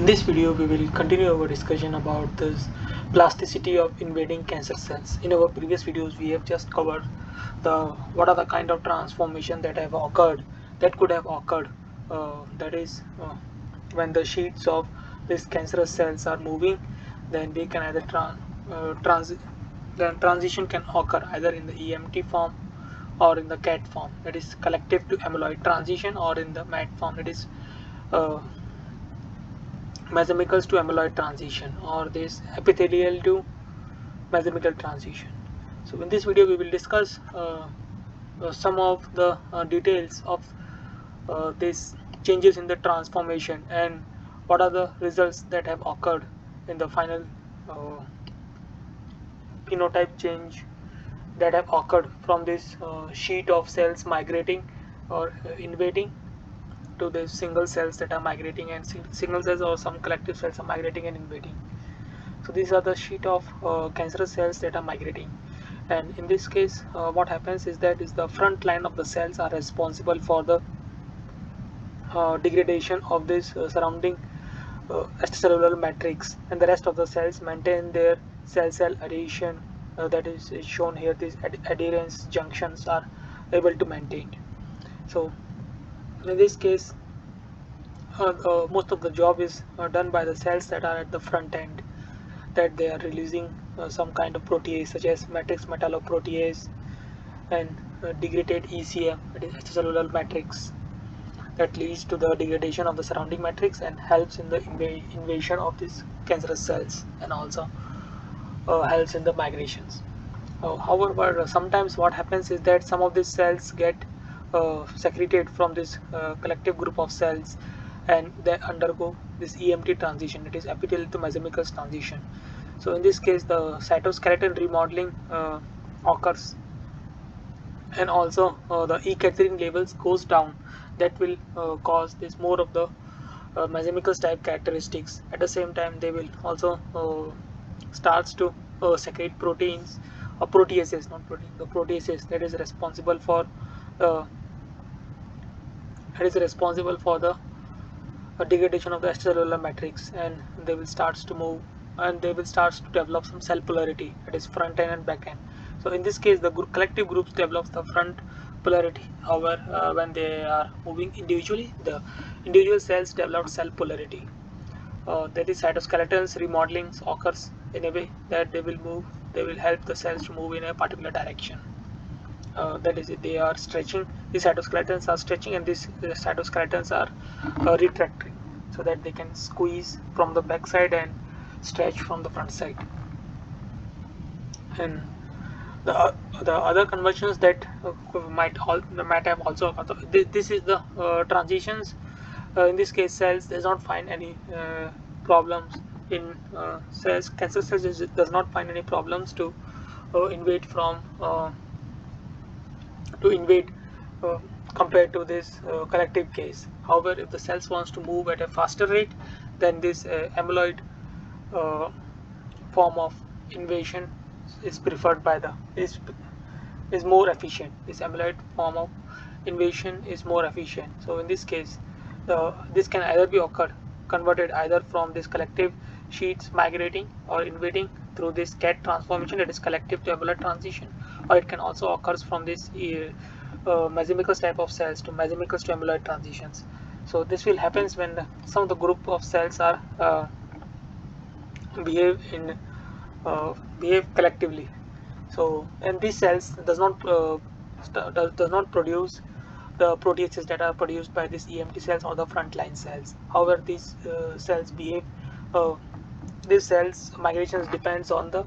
In this video, we will continue our discussion about this plasticity of invading cancer cells. In our previous videos, we have just covered what are the kind of transformation that have occurred, that could have occurred. That is, when the sheets of these cancerous cells are moving, then they can either transition can occur either in the EMT form or in the CAT form, that is collective to amyloid transition, or in the MAT form, that is uh, mesomicals to amyloid transition, or this epithelial to mesomical transition. So in this video we will discuss some of the details of these changes in the transformation and what are the results that have occurred in the final uh, phenotype change that have occurred from this sheet of cells migrating or invading to the single cells that are migrating, and single cells or some collective cells are migrating and invading. So these are the sheet of cancerous cells that are migrating, and in this case what happens is that the front line of the cells are responsible for the degradation of this surrounding extracellular matrix, and the rest of the cells maintain their cell adhesion, that is shown here. These adherence junctions are able to maintain. So in this case most of the job is done by the cells that are at the front end, that they are releasing some kind of protease such as matrix metalloprotease and degraded ECM, that is extracellular matrix, that leads to the degradation of the surrounding matrix and helps in the invasion of these cancerous cells, and also helps in the migrations. However, sometimes what happens is that some of these cells get secreted from this collective group of cells, and they undergo this EMT transition, that is epithelial to mesomical transition. So in this case, the cytoskeleton remodeling occurs, and also the E-catherine levels goes down. That will cause this more of the mesomical type characteristics. At the same time, they will also starts to secrete proteins or proteases, not protein, the proteases that is responsible for uh, the degradation of the extracellular matrix, and they will starts to move, and they will starts to develop some cell polarity, that is front end and back end. So in this case, the collective groups develops the front polarity. However, when they are moving individually, the individual cells develop cell polarity. That is cytoskeleton's remodeling occurs in a way that they will help the cells to move in a particular direction. That is, they are stretching, the cytoskeletons are stretching, and these cytoskeletons are retracting, so that they can squeeze from the back side and stretch from the front side. And the other conversions that might have also occurred. This is the transitions. In this case, cells does not find any problems in cells. Cancer cells does not find any problems to invade from to invade uh, compared to this collective case. However, if the cells wants to move at a faster rate, then this amyloid uh, form of invasion is preferred by the is more efficient. This amyloid form of invasion is more efficient. So in this case, this can either be occurred converted either from this collective sheets migrating or invading through this CAT transformation, that is collective to amyloid transition, or it can also occurs from this mesomical type of cells to mesomicals to amyloid transitions. So this will happens when some of the group of cells are behave in behave collectively. So, and these cells does not produce the proteases that are produced by these EMT cells or the frontline cells. However, these cells behave. Uh, these cells migrations depends on the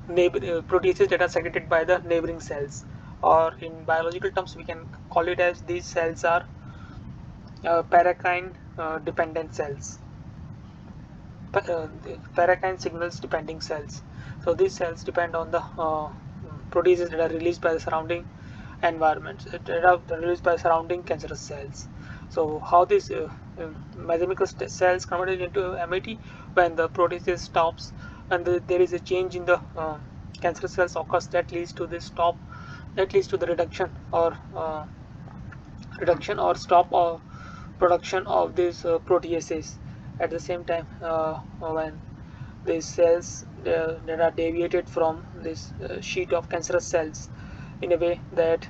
neighbor proteases that are secreted by the neighboring cells, or in biological terms we can call it as these cells are parakine dependent cells, parakine signals depending cells. So these cells depend on the proteases that are released by the surrounding environments, that are released by surrounding cancerous cells. So how these mesomical cells converted into MAT, when the proteases stops and there is a change in the cancerous cells occurs, that leads to this stop, that leads to the reduction or stop production of these proteases. At the same time, when these cells that are deviated from this sheet of cancerous cells in a way that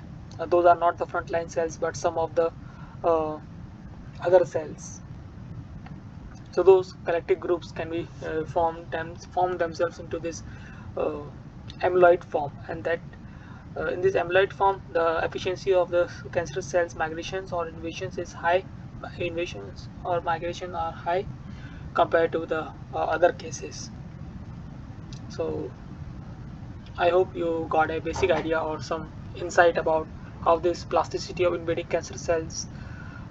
those are not the frontline cells but some of the uh, other cells. So those collective groups can be form themselves into this uh, amyloid form, and that in this amyloid form, the efficiency of the cancerous cells migrations or invasions is high. Invasions or migration are high compared to the other cases. So I hope you got a basic idea or some insight about how this plasticity of invading cancer cells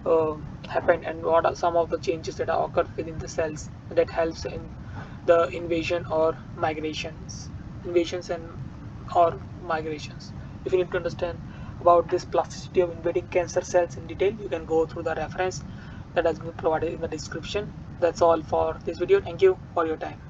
uh, happen, and what are some of the changes that are occurred within the cells that helps in the invasions and or migrations. If you need to understand about this plasticity of invading cancer cells in detail, you can go through the reference that has been provided in the description. That's all for this video. Thank you for your time.